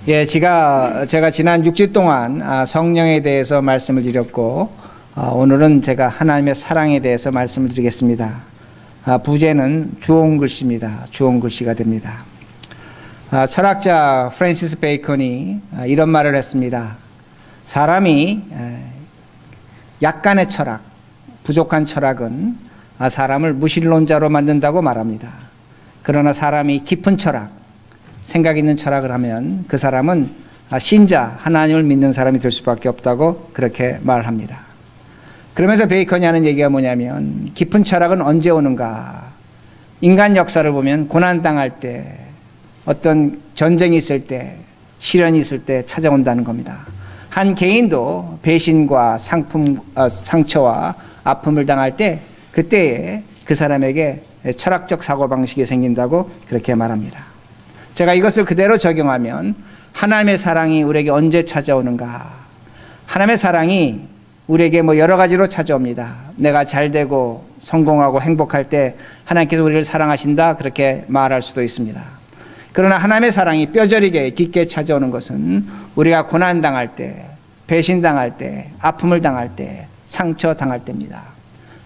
예, 제가 지난 6주 동안 성령에 대해서 말씀을 드렸고, 오늘은 제가 하나님의 사랑에 대해서 말씀을 드리겠습니다. 부제는 주온 글씨입니다. 주온 글씨가 됩니다. 철학자 프랜시스 베이컨이 이런 말을 했습니다. 사람이 약간의 철학, 부족한 철학은 사람을 무신론자로 만든다고 말합니다. 그러나 사람이 깊은 철학, 생각 있는 철학을 하면 그 사람은 신자, 하나님을 믿는 사람이 될 수밖에 없다고 그렇게 말합니다. 그러면서 베이컨이 하는 얘기가 뭐냐면, 깊은 철학은 언제 오는가? 인간 역사를 보면 고난당할 때, 어떤 전쟁이 있을 때, 시련이 있을 때 찾아온다는 겁니다. 한 개인도 배신과 상처와 아픔을 당할 때, 그때에 그 사람에게 철학적 사고방식이 생긴다고 그렇게 말합니다. 제가 이것을 그대로 적용하면 하나님의 사랑이 우리에게 언제 찾아오는가? 하나님의 사랑이 우리에게 여러 가지로 찾아옵니다. 내가 잘되고 성공하고 행복할 때 하나님께서 우리를 사랑하신다, 그렇게 말할 수도 있습니다. 그러나 하나님의 사랑이 뼈저리게 깊게 찾아오는 것은 우리가 고난당할 때, 배신당할 때, 아픔을 당할 때, 상처당할 때입니다.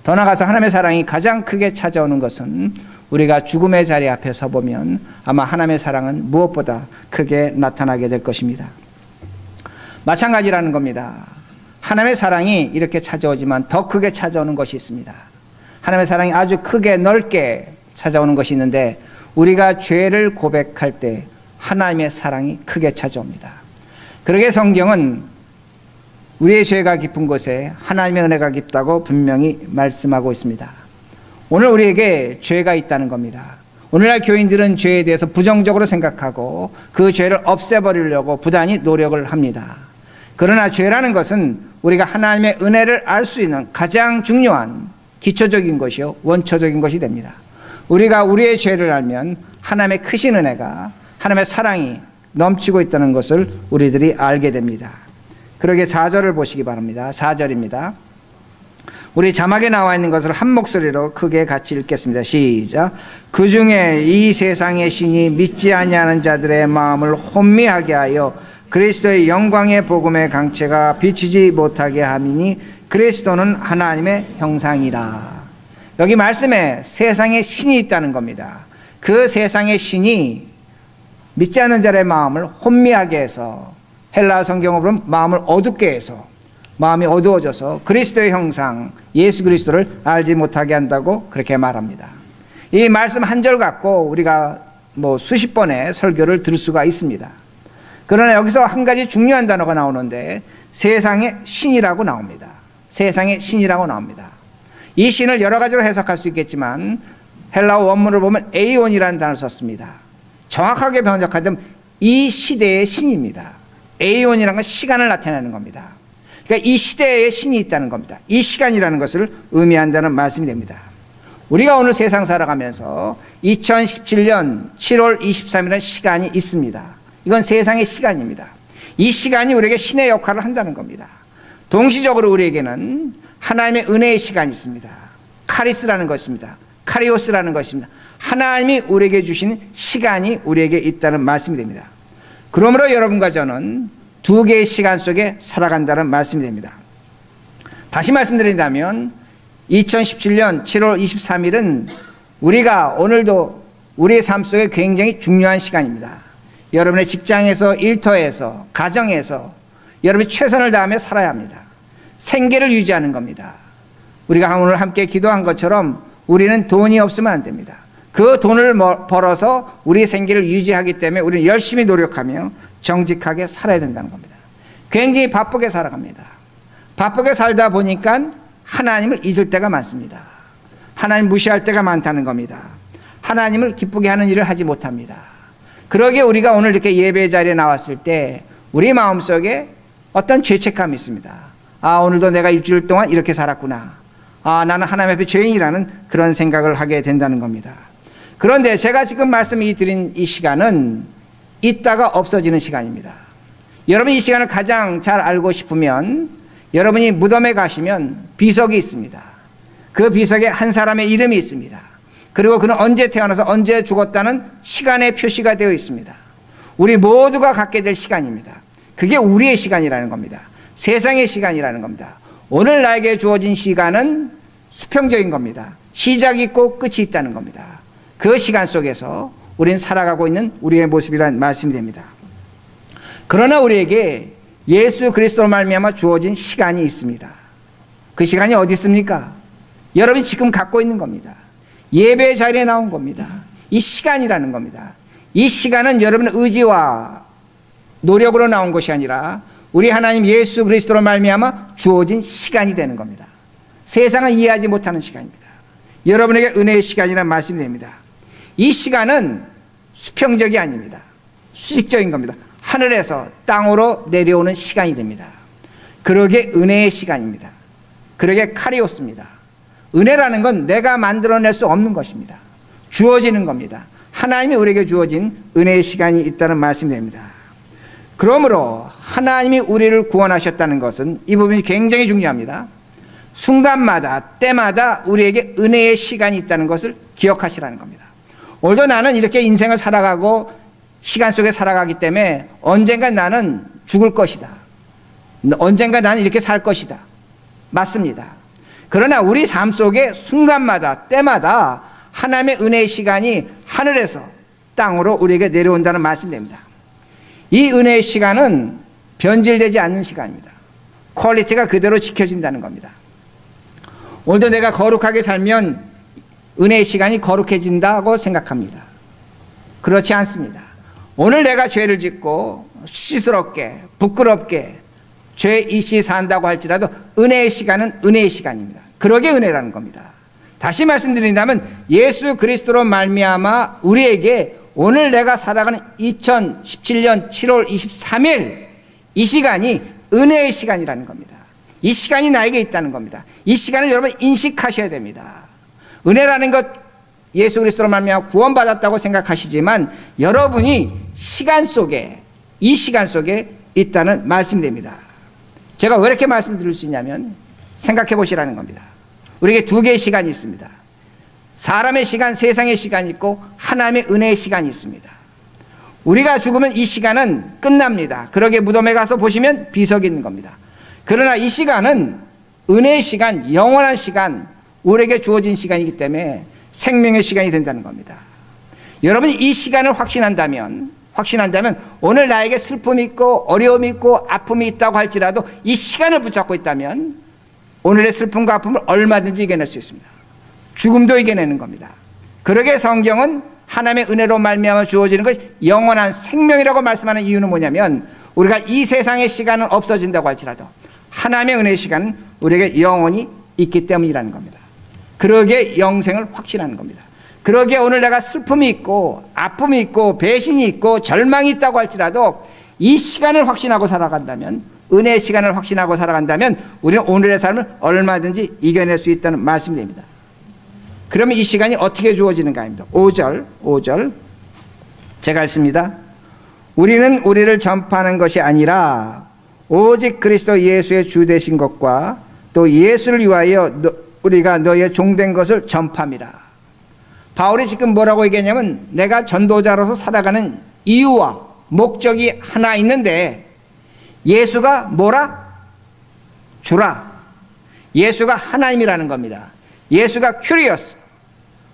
더 나아가서 하나님의 사랑이 가장 크게 찾아오는 것은 우리가 죽음의 자리 앞에 서보면 아마 하나님의 사랑은 무엇보다 크게 나타나게 될 것입니다. 마찬가지라는 겁니다. 하나님의 사랑이 이렇게 찾아오지만 더 크게 찾아오는 것이 있습니다. 하나님의 사랑이 아주 크게 넓게 찾아오는 것이 있는데, 우리가 죄를 고백할 때 하나님의 사랑이 크게 찾아옵니다. 그러게 성경은 우리의 죄가 깊은 곳에 하나님의 은혜가 깊다고 분명히 말씀하고 있습니다. 오늘 우리에게 죄가 있다는 겁니다. 오늘날 교인들은 죄에 대해서 부정적으로 생각하고 그 죄를 없애버리려고 부단히 노력을 합니다. 그러나 죄라는 것은 우리가 하나님의 은혜를 알 수 있는 가장 중요한 기초적인 것이요, 원초적인 것이 됩니다. 우리가 우리의 죄를 알면 하나님의 크신 은혜가, 하나님의 사랑이 넘치고 있다는 것을 우리들이 알게 됩니다. 그러게 4절을 보시기 바랍니다. 4절입니다. 우리 자막에 나와 있는 것을 한 목소리로 크게 같이 읽겠습니다. 시작. 그 중에 이 세상의 신이 믿지 아니하는 자들의 마음을 혼미하게 하여 그리스도의 영광의 복음의 강체가 비치지 못하게 함이니 그리스도는 하나님의 형상이라. 여기 말씀에 세상에 신이 있다는 겁니다. 그 세상의 신이 믿지 않는 자의 마음을 혼미하게 해서, 헬라 성경으로 마음을 어둡게 해서, 마음이 어두워져서 그리스도의 형상, 예수 그리스도를 알지 못하게 한다고 그렇게 말합니다. 이 말씀 한 절 갖고 우리가 수십 번의 설교를 들을 수가 있습니다. 그러나 여기서 한 가지 중요한 단어가 나오는데, 세상의 신이라고 나옵니다. 세상의 신이라고 나옵니다. 이 신을 여러 가지로 해석할 수 있겠지만 헬라어 원문을 보면 에이온이라는 단어를 썼습니다. 정확하게 번역하면 이 시대의 신입니다. 에이온이라는 건 시간을 나타내는 겁니다. 그러니까 이 시대에 신이 있다는 겁니다. 이 시간이라는 것을 의미한다는 말씀이 됩니다. 우리가 오늘 세상 살아가면서 2017년 7월 23일이라는 시간이 있습니다. 이건 세상의 시간입니다. 이 시간이 우리에게 신의 역할을 한다는 겁니다. 동시적으로 우리에게는 하나님의 은혜의 시간이 있습니다. 카리스라는 것입니다. 카리오스라는 것입니다. 하나님이 우리에게 주시는 시간이 우리에게 있다는 말씀이 됩니다. 그러므로 여러분과 저는 두 개의 시간 속에 살아간다는 말씀이 됩니다. 다시 말씀드린다면 2017년 7월 23일은 우리가 오늘도 우리의 삶 속에 굉장히 중요한 시간입니다. 여러분의 직장에서, 일터에서, 가정에서 여러분이 최선을 다하며 살아야 합니다. 생계를 유지하는 겁니다. 우리가 오늘 함께 기도한 것처럼 우리는 돈이 없으면 안 됩니다. 그 돈을 벌어서 우리의 생계를 유지하기 때문에 우리는 열심히 노력하며 정직하게 살아야 된다는 겁니다. 굉장히 바쁘게 살아갑니다. 바쁘게 살다 보니까 하나님을 잊을 때가 많습니다. 하나님 무시할 때가 많다는 겁니다. 하나님을 기쁘게 하는 일을 하지 못합니다. 그러기에 우리가 오늘 이렇게 예배 자리에 나왔을 때 우리 마음속에 어떤 죄책감이 있습니다. 오늘도 내가 일주일 동안 이렇게 살았구나. 나는 하나님 앞에 죄인이라는 그런 생각을 하게 된다는 겁니다. 그런데 제가 지금 드린 이 시간은 있다가 없어지는 시간입니다. 여러분 이 시간을 가장 잘 알고 싶으면 여러분이 무덤에 가시면 비석이 있습니다. 그 비석에 한 사람의 이름이 있습니다. 그리고 그는 언제 태어나서 언제 죽었다는 시간의 표시가 되어 있습니다. 우리 모두가 갖게 될 시간입니다. 그게 우리의 시간이라는 겁니다. 세상의 시간이라는 겁니다. 오늘 나에게 주어진 시간은 수평적인 겁니다. 시작이 있고 끝이 있다는 겁니다. 그 시간 속에서 우리는 살아가고 있는 우리의 모습이라는 말씀이 됩니다. 그러나 우리에게 예수 그리스도로 말미암아 주어진 시간이 있습니다. 그 시간이 어디 있습니까? 여러분이 지금 갖고 있는 겁니다. 예배 자리에 나온 겁니다. 이 시간이라는 겁니다. 이 시간은 여러분의 의지와 노력으로 나온 것이 아니라 우리 하나님 예수 그리스도로 말미암아 주어진 시간이 되는 겁니다. 세상은 이해하지 못하는 시간입니다. 여러분에게 은혜의 시간이라는 말씀이 됩니다. 이 시간은 수평적이 아닙니다. 수직적인 겁니다. 하늘에서 땅으로 내려오는 시간이 됩니다. 그러게 은혜의 시간입니다. 그러게 카리오스입니다. 은혜라는 건 내가 만들어낼 수 없는 것입니다. 주어지는 겁니다. 하나님이 우리에게 주어진 은혜의 시간이 있다는 말씀이 됩니다. 그러므로 하나님이 우리를 구원하셨다는 것은 이 부분이 굉장히 중요합니다. 순간마다 때마다 우리에게 은혜의 시간이 있다는 것을 기억하시라는 겁니다. 오늘도 나는 이렇게 인생을 살아가고 시간 속에 살아가기 때문에 언젠가 나는 죽을 것이다. 언젠가 나는 이렇게 살 것이다. 맞습니다. 그러나 우리 삶 속에 순간마다 때마다 하나님의 은혜의 시간이 하늘에서 땅으로 우리에게 내려온다는 말씀이 됩니다. 이 은혜의 시간은 변질되지 않는 시간입니다. 퀄리티가 그대로 지켜진다는 겁니다. 오늘도 내가 거룩하게 살면 은혜의 시간이 거룩해진다고 생각합니다. 그렇지 않습니다. 오늘 내가 죄를 짓고 수치스럽게 부끄럽게 죄 이씨 산다고 할지라도 은혜의 시간은 은혜의 시간입니다. 그러게 은혜라는 겁니다. 다시 말씀드린다면 예수 그리스도로 말미암아 우리에게 오늘 내가 살아가는 2017년 7월 23일 이 시간이 은혜의 시간이라는 겁니다. 이 시간이 나에게 있다는 겁니다. 이 시간을 여러분 인식하셔야 됩니다. 은혜라는 것 예수 그리스도로 말미암아 구원받았다고 생각하시지만 여러분이 시간 속에 이 시간 속에 있다는 말씀이 됩니다. 제가 왜 이렇게 말씀드릴 수 있냐면 생각해 보시라는 겁니다. 우리에게 두 개의 시간이 있습니다. 사람의 시간, 세상의 시간이 있고 하나님의 은혜의 시간이 있습니다. 우리가 죽으면 이 시간은 끝납니다. 그러게 무덤에 가서 보시면 비석이 있는 겁니다. 그러나 이 시간은 은혜의 시간, 영원한 시간, 우리에게 주어진 시간이기 때문에 생명의 시간이 된다는 겁니다. 여러분이 이 시간을 확신한다면 오늘 나에게 슬픔이 있고 어려움이 있고 아픔이 있다고 할지라도 이 시간을 붙잡고 있다면 오늘의 슬픔과 아픔을 얼마든지 이겨낼 수 있습니다. 죽음도 이겨내는 겁니다. 그러게 성경은 하나님의 은혜로 말미암아 주어지는 것이 영원한 생명이라고 말씀하는 이유는 뭐냐면 우리가 이 세상의 시간은 없어진다고 할지라도 하나님의 은혜의 시간은 우리에게 영원히 있기 때문이라는 겁니다. 그러게 영생을 확신하는 겁니다. 그러게 오늘 내가 슬픔이 있고 아픔이 있고 배신이 있고 절망이 있다고 할지라도 이 시간을 확신하고 살아간다면 은혜의 시간을 확신하고 살아간다면 우리는 오늘의 삶을 얼마든지 이겨낼 수 있다는 말씀이 됩니다. 그러면 이 시간이 어떻게 주어지는가 합니다. 5절 제가 읽습니다. 우리는 우리를 전파하는 것이 아니라 오직 그리스도 예수의 주 되신 것과 또 예수를 위하여 우리가 너의 종된 것을 전파함이라. 바울이 지금 뭐라고 얘기하냐면 내가 전도자로서 살아가는 이유와 목적이 하나 있는데 예수가 뭐라? 주라. 예수가 하나님이라는 겁니다. 예수가 큐리어스,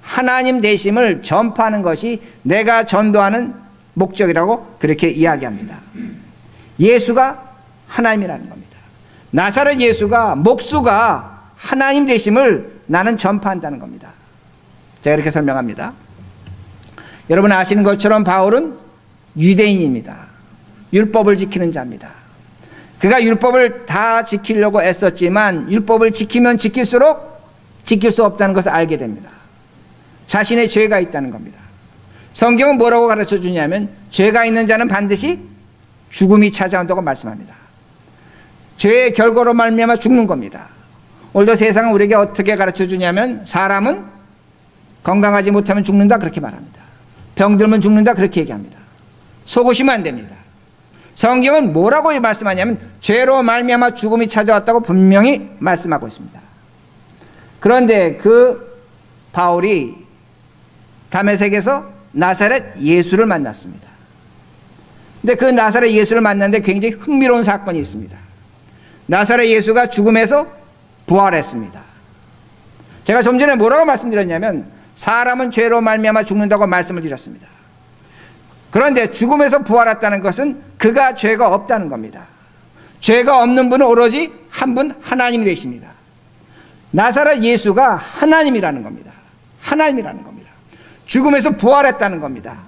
하나님 되심을 전파하는 것이 내가 전도하는 목적이라고 그렇게 이야기합니다. 예수가 하나님이라는 겁니다. 나사렛 예수가 목수가 하나님 되심을 나는 전파한다는 겁니다. 제가 이렇게 설명합니다. 여러분 아시는 것처럼 바울은 유대인입니다. 율법을 지키는 자입니다. 그가 율법을 다 지키려고 애썼지만 율법을 지키면 지킬수록 지킬 수 없다는 것을 알게 됩니다. 자신의 죄가 있다는 겁니다. 성경은 뭐라고 가르쳐 주냐면 죄가 있는 자는 반드시 죽음이 찾아온다고 말씀합니다. 죄의 결과로 말미암아 죽는 겁니다. 오늘도 세상은 우리에게 어떻게 가르쳐 주냐면 사람은 건강하지 못하면 죽는다 그렇게 말합니다. 병들면 죽는다 그렇게 얘기합니다. 속으시면 안 됩니다. 성경은 뭐라고 말씀하냐면 죄로 말미암아 죽음이 찾아왔다고 분명히 말씀하고 있습니다. 그런데 그 바울이 다메섹에서 나사렛 예수를 만났습니다. 근데 그 나사렛 예수를 만났는데 굉장히 흥미로운 사건이 있습니다. 나사렛 예수가 죽음에서 부활했습니다. 제가 좀 전에 뭐라고 말씀드렸냐면 사람은 죄로 말미암아 죽는다고 말씀을 드렸습니다. 그런데 죽음에서 부활했다는 것은 그가 죄가 없다는 겁니다. 죄가 없는 분은 오로지 한 분 하나님이 되십니다. 나사렛 예수가 하나님이라는 겁니다. 하나님이라는 겁니다. 죽음에서 부활했다는 겁니다.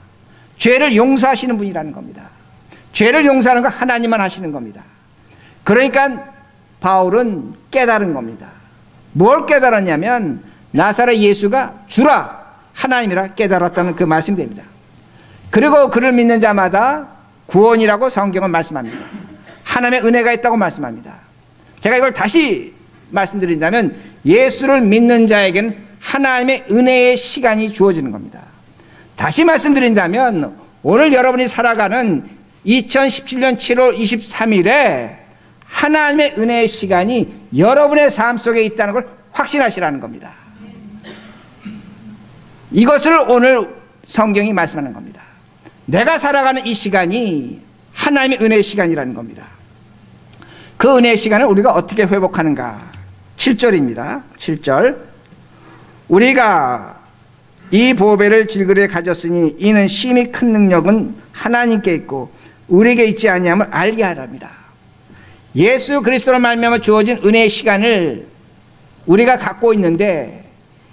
죄를 용서하시는 분이라는 겁니다. 죄를 용서하는 건 하나님만 하시는 겁니다. 그러니까 바울은 깨달은 겁니다. 뭘 깨달았냐면 나사렛 예수가 주라 하나님이라 깨달았다는 그 말씀이 됩니다. 그리고 그를 믿는 자마다 구원이라고 성경은 말씀합니다. 하나님의 은혜가 있다고 말씀합니다. 제가 이걸 다시 말씀드린다면 예수를 믿는 자에게는 하나님의 은혜의 시간이 주어지는 겁니다. 다시 말씀드린다면 오늘 여러분이 살아가는 2017년 7월 23일에 하나님의 은혜의 시간이 여러분의 삶 속에 있다는 걸 확신하시라는 겁니다. 이것을 오늘 성경이 말씀하는 겁니다. 내가 살아가는 이 시간이 하나님의 은혜의 시간이라는 겁니다. 그 은혜의 시간을 우리가 어떻게 회복하는가? 7절입니다. 7절. 우리가 이 보배를 질그레 가졌으니 이는 심히 큰 능력은 하나님께 있고 우리에게 있지 아니함을 알게 하랍니다. 예수 그리스도로 말미암아 주어진 은혜의 시간을 우리가 갖고 있는데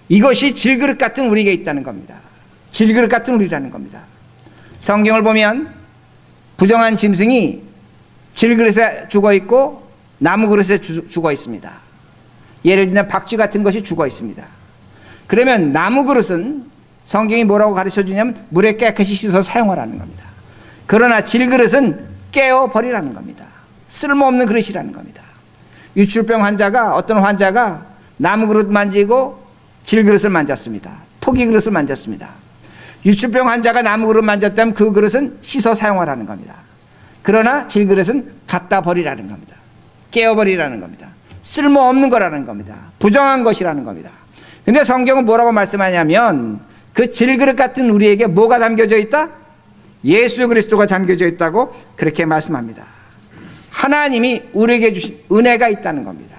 이것이 질그릇 같은 우리에게 있다는 겁니다. 질그릇 같은 우리라는 겁니다. 성경을 보면 부정한 짐승이 질그릇에 죽어 있고 나무 그릇에 죽어 있습니다. 예를 들면 박쥐 같은 것이 죽어 있습니다. 그러면 나무 그릇은 성경이 뭐라고 가르쳐 주냐면 물에 깨끗이 씻어 사용하라는 겁니다. 그러나 질그릇은 깨어버리라는 겁니다. 쓸모없는 그릇이라는 겁니다. 유출병 환자가 어떤 환자가 나무 그릇 만지고 질그릇을 만졌습니다. 토기 그릇을 만졌습니다. 유출병 환자가 나무 그릇 만졌다면 그 그릇은 씻어 사용하라는 겁니다. 그러나 질그릇은 갖다 버리라는 겁니다. 깨어버리라는 겁니다. 쓸모없는 거라는 겁니다. 부정한 것이라는 겁니다. 근데 성경은 뭐라고 말씀하냐면 그 질그릇 같은 우리에게 뭐가 담겨져 있다? 예수 그리스도가 담겨져 있다고 그렇게 말씀합니다. 하나님이 우리에게 주신 은혜가 있다는 겁니다.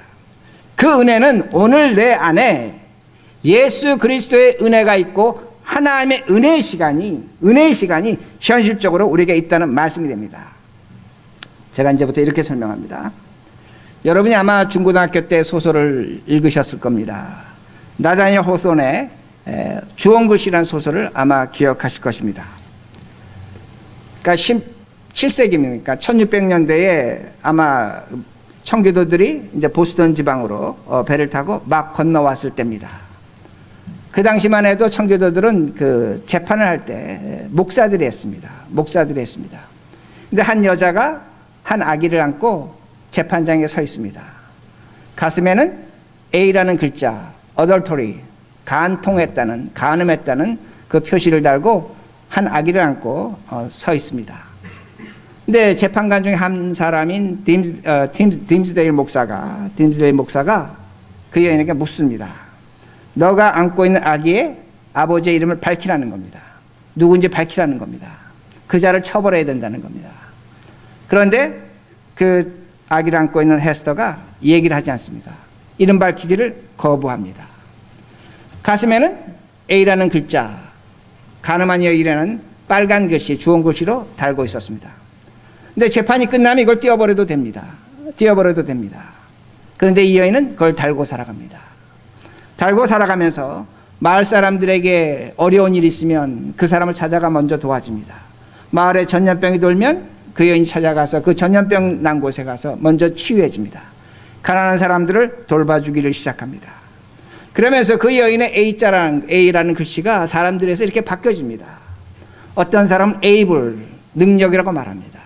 그 은혜는 오늘 내 안에 예수 그리스도의 은혜가 있고 하나님의 은혜의 시간이 현실적으로 우리에게 있다는 말씀이 됩니다. 제가 이제부터 이렇게 설명합니다. 여러분이 아마 중고등학교 때 소설을 읽으셨을 겁니다. 나다니엘 호손의 주홍글씨라는 소설을 아마 기억하실 것입니다. 그러니까 17세기입니까? 1600년대에 아마 청교도들이 이제 보스턴 지방으로 배를 타고 막 건너왔을 때입니다. 그 당시만 해도 청교도들은 그 재판을 할 때 목사들이 했습니다. 근데 한 여자가 한 아기를 안고 재판장에 서 있습니다. 가슴에는 A라는 글자, adultery, 간음했다는 그 표시를 달고 한 아기를 안고 서 있습니다. 근데 재판관 중에 한 사람인 딤스데일 목사가 그 여인에게 묻습니다. 너가 안고 있는 아기의 아버지의 이름을 밝히라는 겁니다. 누군지 밝히라는 겁니다. 그 자를 처벌해야 된다는 겁니다. 그런데 그 아기를 안고 있는 헤스터가 얘기를 하지 않습니다. 이름 밝히기를 거부합니다. 가슴에는 A라는 글자, 간음한 여인이라는 빨간 글씨, 주홍 글씨로 달고 있었습니다. 근데 재판이 끝나면 이걸 띄워버려도 됩니다. 그런데 이 여인은 그걸 달고 살아갑니다. 달고 살아가면서 마을 사람들에게 어려운 일이 있으면 그 사람을 찾아가 먼저 도와줍니다. 마을에 전염병이 돌면 그 여인이 찾아가서 그 전염병 난 곳에 가서 먼저 치유해 줍니다. 가난한 사람들을 돌봐주기를 시작합니다. 그러면서 그 여인의 A라는 글씨가 사람들에서 이렇게 바뀌어집니다. 어떤 사람은 able, 능력이라고 말합니다.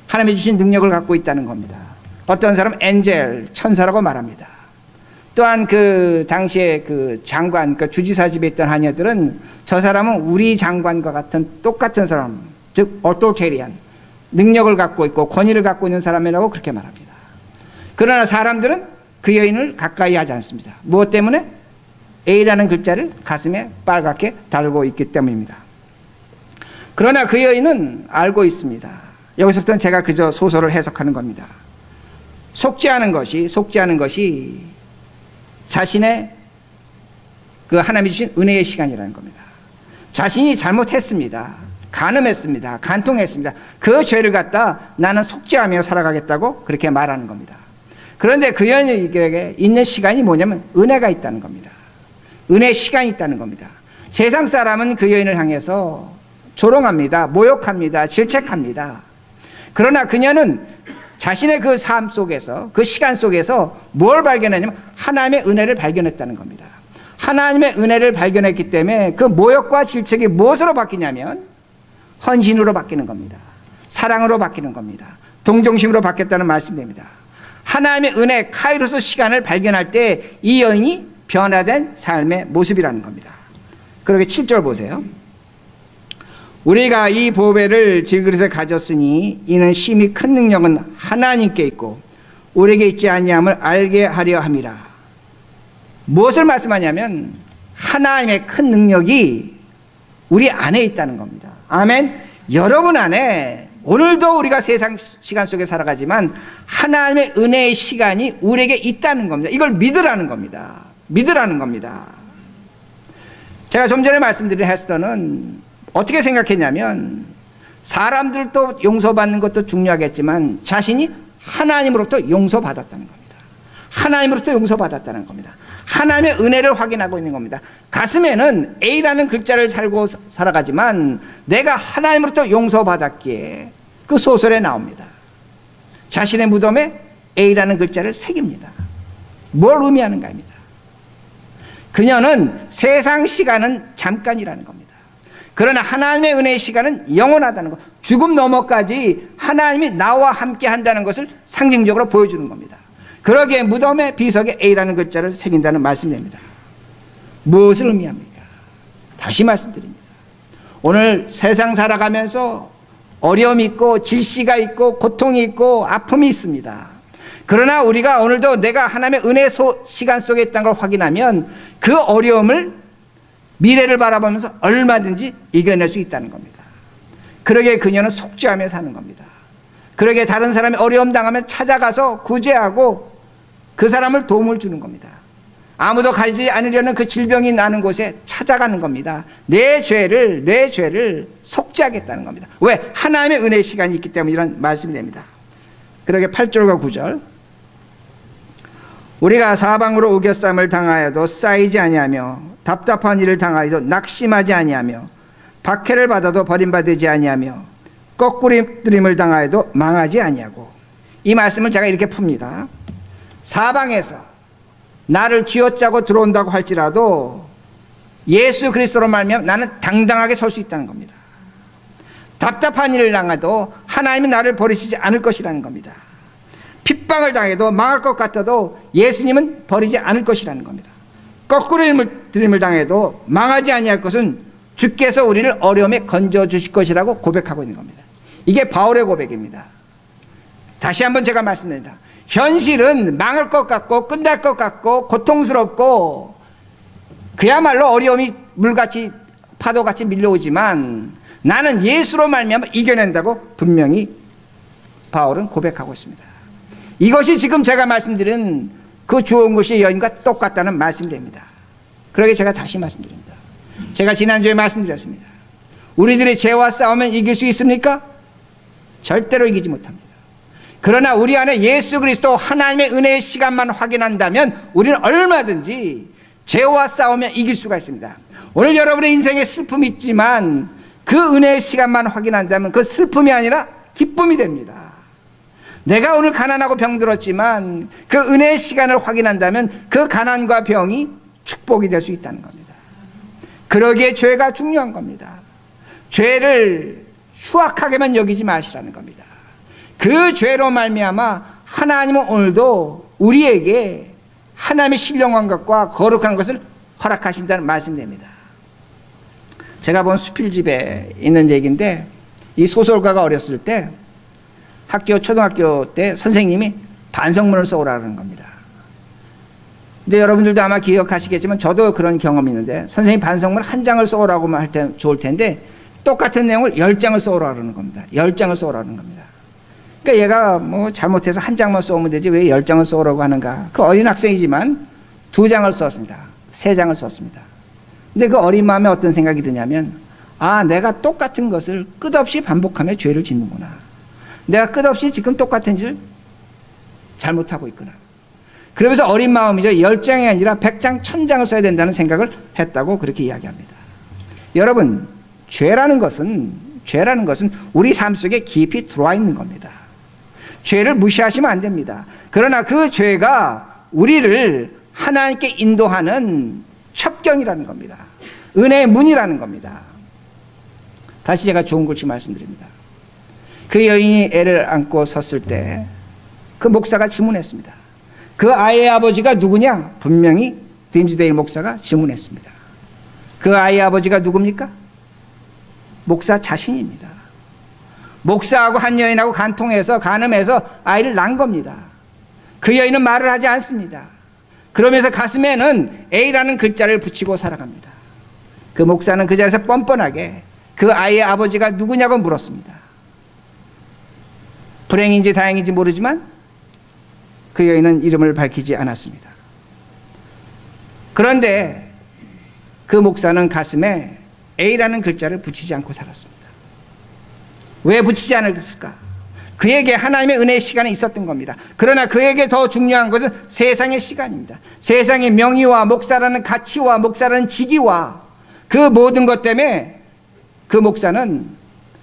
하나님이 주신 능력을 갖고 있다는 겁니다. 어떤 사람은 angel, 천사라고 말합니다. 또한 그 당시에 그 장관, 그 주지사 집에 있던 하녀들은 저 사람은 우리 장관과 같은 똑같은 사람, 즉 authoritarian, 능력을 갖고 있고 권위를 갖고 있는 사람이라고 그렇게 말합니다. 그러나 사람들은 그 여인을 가까이 하지 않습니다. 무엇 때문에? A라는 글자를 가슴에 빨갛게 달고 있기 때문입니다. 그러나 그 여인은 알고 있습니다. 여기서부터는 제가 그저 소설을 해석하는 겁니다. 속죄하는 것이 자신의 그 하나님이 주신 은혜의 시간이라는 겁니다. 자신이 잘못했습니다. 간음했습니다. 간통했습니다. 그 죄를 갖다 나는 속죄하며 살아가겠다고 그렇게 말하는 겁니다. 그런데 그 여인에게 있는 시간이 뭐냐면 은혜가 있다는 겁니다. 은혜의 시간이 있다는 겁니다. 세상 사람은 그 여인을 향해서 조롱합니다. 모욕합니다. 질책합니다. 그러나 그녀는 자신의 그 삶 속에서, 그 시간 속에서 뭘 발견했냐면 하나님의 은혜를 발견했다는 겁니다. 하나님의 은혜를 발견했기 때문에 그 모욕과 질책이 무엇으로 바뀌냐면 헌신으로 바뀌는 겁니다. 사랑으로 바뀌는 겁니다. 동정심으로 바뀌었다는 말씀입니다. 하나님의 은혜, 카이로스 시간을 발견할 때 이 여인이 변화된 삶의 모습이라는 겁니다. 그러게 7절 보세요. 우리가 이 보배를 질그릇에 가졌으니 이는 심히 큰 능력은 하나님께 있고 우리에게 있지 아니함을 알게 하려 함이라. 무엇을 말씀하냐면 하나님의 큰 능력이 우리 안에 있다는 겁니다. 아멘. 여러분 안에 오늘도 우리가 세상 시간 속에 살아가지만 하나님의 은혜의 시간이 우리에게 있다는 겁니다. 이걸 믿으라는 겁니다. 믿으라는 겁니다. 제가 좀 전에 말씀드린 헤스터는 어떻게 생각했냐면 사람들도 용서받는 것도 중요하겠지만 자신이 하나님으로부터 용서받았다는 겁니다. 하나님으로부터 용서받았다는 겁니다. 하나님의 은혜를 확인하고 있는 겁니다. 가슴에는 A라는 글자를 살고 살아가지만 내가 하나님으로부터 용서받았기에 그 소설에 나옵니다. 자신의 무덤에 A라는 글자를 새깁니다. 뭘 의미하는가입니다. 그녀는 세상 시간은 잠깐이라는 겁니다. 그러나 하나님의 은혜의 시간은 영원하다는 것, 죽음 너머까지 하나님이 나와 함께 한다는 것을 상징적으로 보여주는 겁니다. 그러기에 무덤에 비석에 A라는 글자를 새긴다는 말씀입니다. 무엇을 의미합니까? 다시 말씀드립니다. 오늘 세상 살아가면서 어려움이 있고 질시가 있고 고통이 있고 아픔이 있습니다. 그러나 우리가 오늘도 내가 하나님의 은혜 시간 속에 있다는 걸 확인하면 그 어려움을 미래를 바라보면서 얼마든지 이겨낼 수 있다는 겁니다. 그러기에 그녀는 속죄하며 사는 겁니다. 그러기에 다른 사람이 어려움 당하면 찾아가서 구제하고 그 사람을 도움을 주는 겁니다. 아무도 가지 않으려는 그 질병이 나는 곳에 찾아가는 겁니다. 내 죄를 속죄하겠다는 겁니다. 왜? 하나님의 은혜의 시간이 있기 때문에 이런 말씀이 됩니다. 그러게 8절과 9절. 우리가 사방으로 우겨쌈을 당하여도 쌓이지 아니하며 답답한 일을 당하여도 낙심하지 아니하며 박해를 받아도 버림받지 아니하며 거꾸림을 당하여도 망하지 아니하고. 이 말씀을 제가 이렇게 풉니다. 사방에서 나를 쥐어짜고 들어온다고 할지라도 예수 그리스도로 말미암아 나는 당당하게 설 수 있다는 겁니다. 답답한 일을 당해도 하나님이 나를 버리시지 않을 것이라는 겁니다. 핍박을 당해도 망할 것 같아도 예수님은 버리지 않을 것이라는 겁니다. 거꾸림을 당해도 망하지 아니할 것은 주께서 우리를 어려움에 건져주실 것이라고 고백하고 있는 겁니다. 이게 바울의 고백입니다. 다시 한번 제가 말씀드립니다. 현실은 망할 것 같고 끝날 것 같고 고통스럽고 그야말로 어려움이 물같이 파도같이 밀려오지만 나는 예수로 말미암아 이겨낸다고 분명히 바울은 고백하고 있습니다. 이것이 지금 제가 말씀드린 그 좋은 곳의 여인과 똑같다는 말씀입니다. 그러게 제가 다시 말씀드립니다. 제가 지난주에 말씀드렸습니다. 우리들이 죄와 싸우면 이길 수 있습니까? 절대로 이기지 못합니다. 그러나 우리 안에 예수 그리스도 하나님의 은혜의 시간만 확인한다면 우리는 얼마든지 죄와 싸우면 이길 수가 있습니다. 오늘 여러분의 인생에 슬픔이 있지만 그 은혜의 시간만 확인한다면 그 슬픔이 아니라 기쁨이 됩니다. 내가 오늘 가난하고 병들었지만 그 은혜의 시간을 확인한다면 그 가난과 병이 축복이 될 수 있다는 겁니다. 그러기에 죄가 중요한 겁니다. 죄를 추악하게만 여기지 마시라는 겁니다. 그 죄로 말미암아 하나님은 오늘도 우리에게 하나님의 신령한 것과 거룩한 것을 허락하신다는 말씀입니다. 제가 본 수필집에 있는 얘기인데 이 소설가가 어렸을 때 초등학교 때 선생님이 반성문을 써오라는 겁니다. 근데 여러분들도 아마 기억하시겠지만 저도 그런 경험이 있는데 선생님 반성문 한 장을 써오라고 할 때 좋을 텐데 똑같은 내용을 10장을 써오라는 겁니다. 10장을 써오라는 겁니다. 그러니까 얘가 뭐 잘못해서 한 장만 써오면 되지 왜 10장을 써오라고 하는가. 그 어린 학생이지만 2장을 썼습니다. 3장을 썼습니다. 근데 그 어린 마음에 어떤 생각이 드냐면, 아, 내가 똑같은 것을 끝없이 반복하며 죄를 짓는구나. 내가 끝없이 지금 똑같은 짓을 잘못하고 있구나. 그러면서 어린 마음이죠. 10장이 아니라 100장, 1000장을 써야 된다는 생각을 했다고 그렇게 이야기합니다. 여러분, 죄라는 것은 우리 삶 속에 깊이 들어와 있는 겁니다. 죄를 무시하시면 안 됩니다. 그러나 그 죄가 우리를 하나님께 인도하는 첩경이라는 겁니다. 은혜의 문이라는 겁니다. 다시 제가 좋은 글씨 말씀드립니다. 그 여인이 애를 안고 섰을 때 그 목사가 질문했습니다. 그 아이의 아버지가 누구냐? 분명히 딤스데일 목사가 질문했습니다. 그 아이의 아버지가 누굽니까? 목사 자신입니다. 목사하고 한 여인하고 간음해서 아이를 낳은 겁니다. 그 여인은 말을 하지 않습니다. 그러면서 가슴에는 A라는 글자를 붙이고 살아갑니다. 그 목사는 그 자리에서 뻔뻔하게 그 아이의 아버지가 누구냐고 물었습니다. 불행인지 다행인지 모르지만 그 여인은 이름을 밝히지 않았습니다. 그런데 그 목사는 가슴에 A라는 글자를 붙이지 않고 살았습니다. 왜 붙이지 않았을까? 그에게 하나님의 은혜의 시간이 있었던 겁니다. 그러나 그에게 더 중요한 것은 세상의 시간입니다. 세상의 명예와 목사라는 가치와 목사라는 직위와 그 모든 것 때문에 그 목사는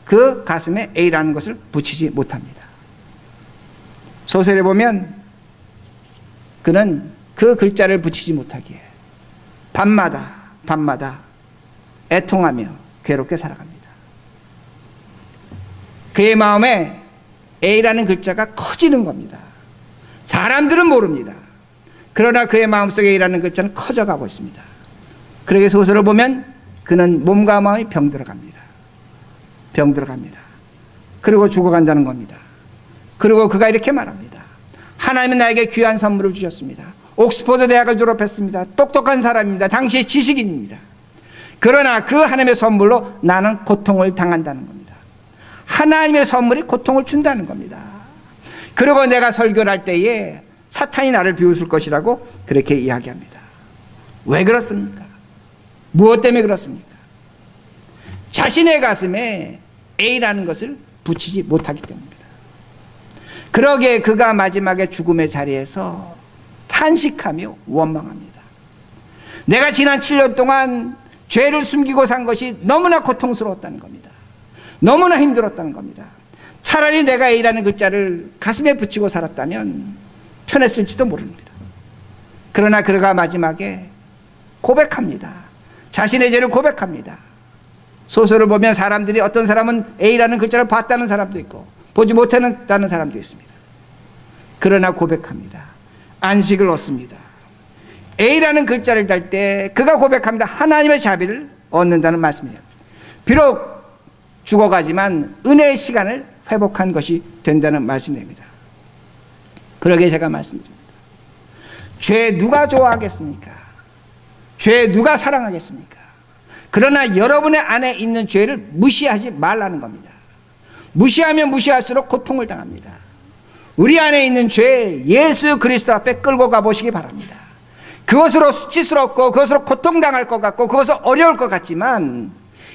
그 가슴에 A라는 것을 붙이지 못합니다. 소설에 보면 그는 그 글자를 붙이지 못하기에 밤마다 애통하며 괴롭게 살아갑니다. 그의 마음에 A라는 글자가 커지는 겁니다. 사람들은 모릅니다. 그러나 그의 마음속에 A라는 글자는 커져가고 있습니다. 그러게 소설을 보면 그는 몸과 마음이 병들어갑니다. 그리고 죽어간다는 겁니다. 그리고 그가 이렇게 말합니다. 하나님은 나에게 귀한 선물을 주셨습니다. 옥스퍼드 대학을 졸업했습니다. 똑똑한 사람입니다. 당시의 지식인입니다. 그러나 그 하나님의 선물로 나는 고통을 당한다는 겁니다. 하나님의 선물이 고통을 준다는 겁니다. 그리고 내가 설교를 할 때에 사탄이 나를 비웃을 것이라고 그렇게 이야기합니다. 왜 그렇습니까? 무엇 때문에 그렇습니까? 자신의 가슴에 A라는 것을 붙이지 못하기 때문입니다. 그러기에 그가 마지막에 죽음의 자리에서 탄식하며 원망합니다. 내가 지난 7년 동안 죄를 숨기고 산 것이 너무나 고통스러웠다는 겁니다. 너무나 힘들었다는 겁니다. 차라리 내가 A라는 글자를 가슴에 붙이고 살았다면 편했을지도 모릅니다. 그러나 그가 마지막에 고백합니다. 자신의 죄를 고백합니다. 소설을 보면 사람들이 어떤 사람은 A라는 글자를 봤다는 사람도 있고 보지 못했다는 사람도 있습니다. 그러나 고백합니다. 안식을 얻습니다. A라는 글자를 달 때 그가 고백합니다. 하나님의 자비를 얻는다는 말씀이에요. 비록 죽어가지만 은혜의 시간을 회복한 것이 된다는 말씀입니다. 그러게 제가 말씀드립니다. 죄 누가 좋아하겠습니까? 죄 누가 사랑하겠습니까? 그러나 여러분의 안에 있는 죄를 무시하지 말라는 겁니다. 무시하면 무시할수록 고통을 당합니다. 우리 안에 있는 죄 예수 그리스도 앞에 끌고 가보시기 바랍니다. 그것으로 수치스럽고 그것으로 고통당할 것 같고 그것은 어려울 것 같지만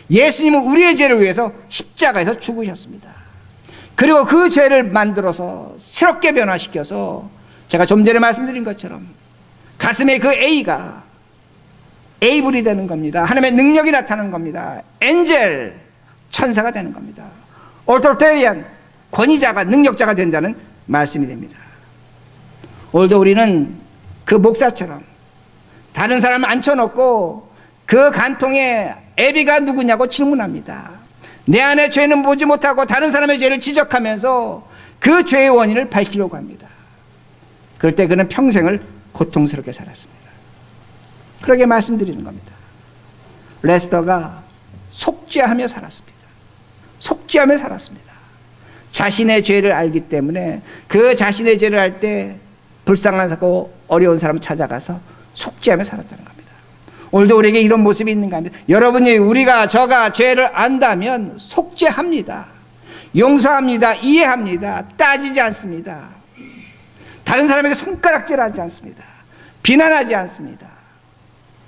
예수님은 우리의 죄를 위해서 십자가에서 죽으셨습니다. 그리고 그 죄를 만들어서 새롭게 변화시켜서 제가 좀 전에 말씀드린 것처럼 가슴에 그 A가 에이블이 되는 겁니다. 하나님의 능력이 나타나는 겁니다. 엔젤, 천사가 되는 겁니다. 오토리테리안, 권위자가 능력자가 된다는 말씀이 됩니다. 오늘도 우리는 그 목사처럼 다른 사람을 앉혀놓고 그 간통에 애비가 누구냐고 질문합니다. 내 안에 죄는 보지 못하고 다른 사람의 죄를 지적하면서 그 죄의 원인을 밝히려고 합니다. 그럴 때 그는 평생을 고통스럽게 살았습니다. 그렇게 말씀드리는 겁니다. 레스터가 속죄하며 살았습니다. 속죄하며 살았습니다. 자신의 죄를 알기 때문에 그 자신의 죄를 알 때 불쌍하고 어려운 사람을 찾아가서 속죄하며 살았다는 겁니다. 오늘도 우리에게 이런 모습이 있는가 합니다. 여러분이 우리가 저가 죄를 안다면 속죄합니다. 용서합니다. 이해합니다. 따지지 않습니다. 다른 사람에게 손가락질하지 않습니다. 비난하지 않습니다.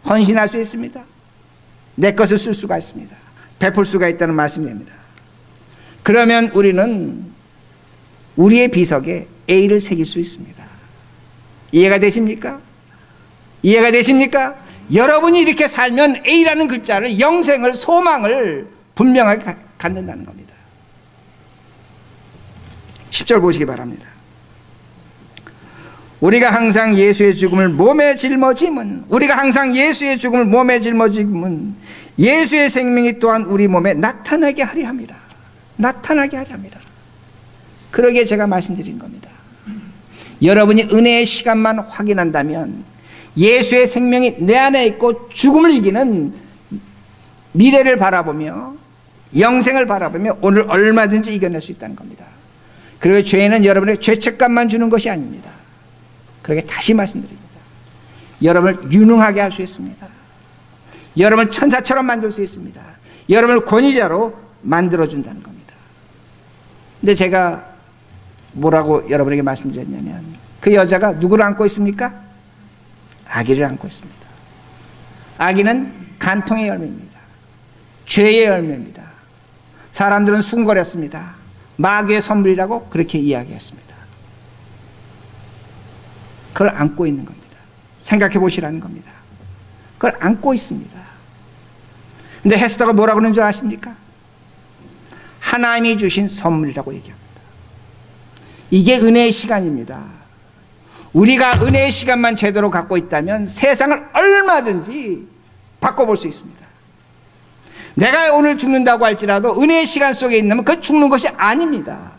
헌신할 수 있습니다. 내 것을 쓸 수가 있습니다. 베풀 수가 있다는 말씀이 됩니다. 그러면 우리는 우리의 비석에 A를 새길 수 있습니다. 이해가 되십니까? 이해가 되십니까? 여러분이 이렇게 살면 A라는 글자를, 영생을, 소망을 분명하게 갖는다는 겁니다. 10절 보시기 바랍니다. 우리가 항상 예수의 죽음을 몸에 짊어짐은, 우리가 항상 예수의 죽음을 몸에 짊어짐은 예수의 생명이 또한 우리 몸에 나타나게 하려 합니다. 나타나게 하려 합니다. 그러기에 제가 말씀드린 겁니다. 여러분이 은혜의 시간만 확인한다면 예수의 생명이 내 안에 있고 죽음을 이기는 미래를 바라보며 영생을 바라보며 오늘 얼마든지 이겨낼 수 있다는 겁니다. 그리고 죄는 여러분의 죄책감만 주는 것이 아닙니다. 그렇게 다시 말씀드립니다. 여러분을 유능하게 할 수 있습니다. 여러분을 천사처럼 만들 수 있습니다. 여러분을 권위자로 만들어준다는 겁니다. 근데 제가 뭐라고 여러분에게 말씀드렸냐면, 그 여자가 누구를 안고 있습니까? 아기를 안고 있습니다. 아기는 간통의 열매입니다. 죄의 열매입니다. 사람들은 숭거렸습니다. 마귀의 선물이라고 그렇게 이야기했습니다. 그걸 안고 있는 겁니다. 생각해 보시라는 겁니다. 그걸 안고 있습니다. 근데 헤스더가 뭐라고 그러는 줄 아십니까? 하나님이 주신 선물이라고 얘기합니다. 이게 은혜의 시간입니다. 우리가 은혜의 시간만 제대로 갖고 있다면 세상을 얼마든지 바꿔볼 수 있습니다. 내가 오늘 죽는다고 할지라도 은혜의 시간 속에 있다면 그건 죽는 것이 아닙니다.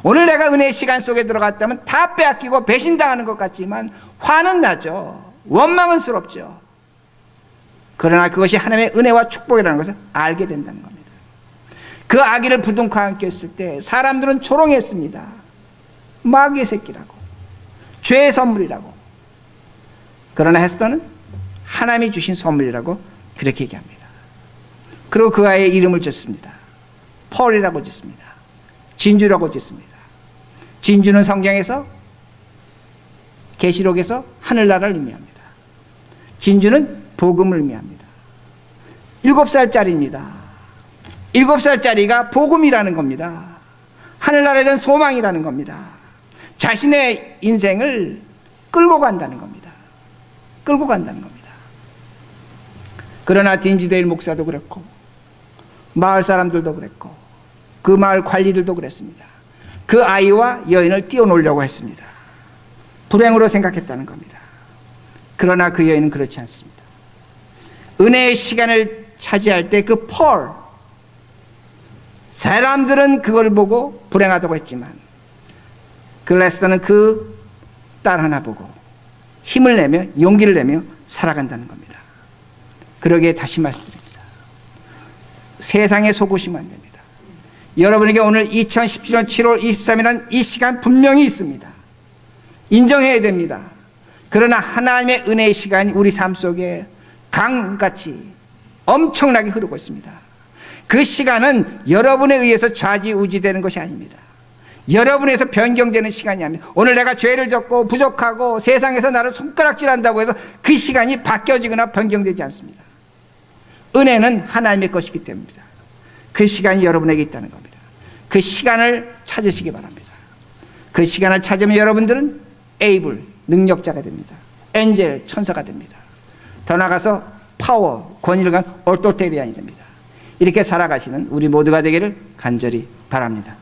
오늘 내가 은혜의 시간 속에 들어갔다면 다 빼앗기고 배신당하는 것 같지만 화는 나죠. 원망은 스럽죠. 그러나 그것이 하나님의 은혜와 축복이라는 것을 알게 된다는 겁니다. 그 아기를 부둥켜 안겼을 때 사람들은 조롱했습니다. 마귀의 새끼라고, 죄의 선물이라고. 그러나 헤스더는 하나님이 주신 선물이라고 그렇게 얘기합니다. 그리고 그 아이의 이름을 짓습니다. 펄이라고 짓습니다. 진주라고 짓습니다. 진주는 성경에서, 계시록에서 하늘나라를 의미합니다. 진주는 복음을 의미합니다. 7살짜리입니다. 7살짜리가 복음이라는 겁니다. 하늘나라에 대한 소망이라는 겁니다. 자신의 인생을 끌고 간다는 겁니다. 끌고 간다는 겁니다. 그러나 딘지데일 목사도 그렇고 마을 사람들도 그랬고 그 마을 관리들도 그랬습니다. 그 아이와 여인을 띄워놓으려고 했습니다. 불행으로 생각했다는 겁니다. 그러나 그 여인은 그렇지 않습니다. 은혜의 시간을 차지할 때 그 펄, 사람들은 그걸 보고 불행하다고 했지만 글래스터는 그 딸 하나 보고 힘을 내며 용기를 내며 살아간다는 겁니다. 그러기에 다시 말씀드립니다. 세상에 속으시면 안 됩니다. 여러분에게 오늘 2017년 7월 23일이라는 이 시간 분명히 있습니다. 인정해야 됩니다. 그러나 하나님의 은혜의 시간이 우리 삶 속에 강같이 엄청나게 흐르고 있습니다. 그 시간은 여러분에 의해서 좌지우지되는 것이 아닙니다. 여러분에서 변경되는 시간이 아닙니다. 오늘 내가 죄를 졌고 부족하고 세상에서 나를 손가락질한다고 해서 그 시간이 바뀌어지거나 변경되지 않습니다. 은혜는 하나님의 것이기 때문입니다. 그 시간이 여러분에게 있다는 겁니다. 그 시간을 찾으시기 바랍니다. 그 시간을 찾으면 여러분들은 에이블, 능력자가 됩니다. 엔젤, 천사가 됩니다. 더 나아가서 파워, 권위를 간 올토테리안이 됩니다. 이렇게 살아가시는 우리 모두가 되기를 간절히 바랍니다.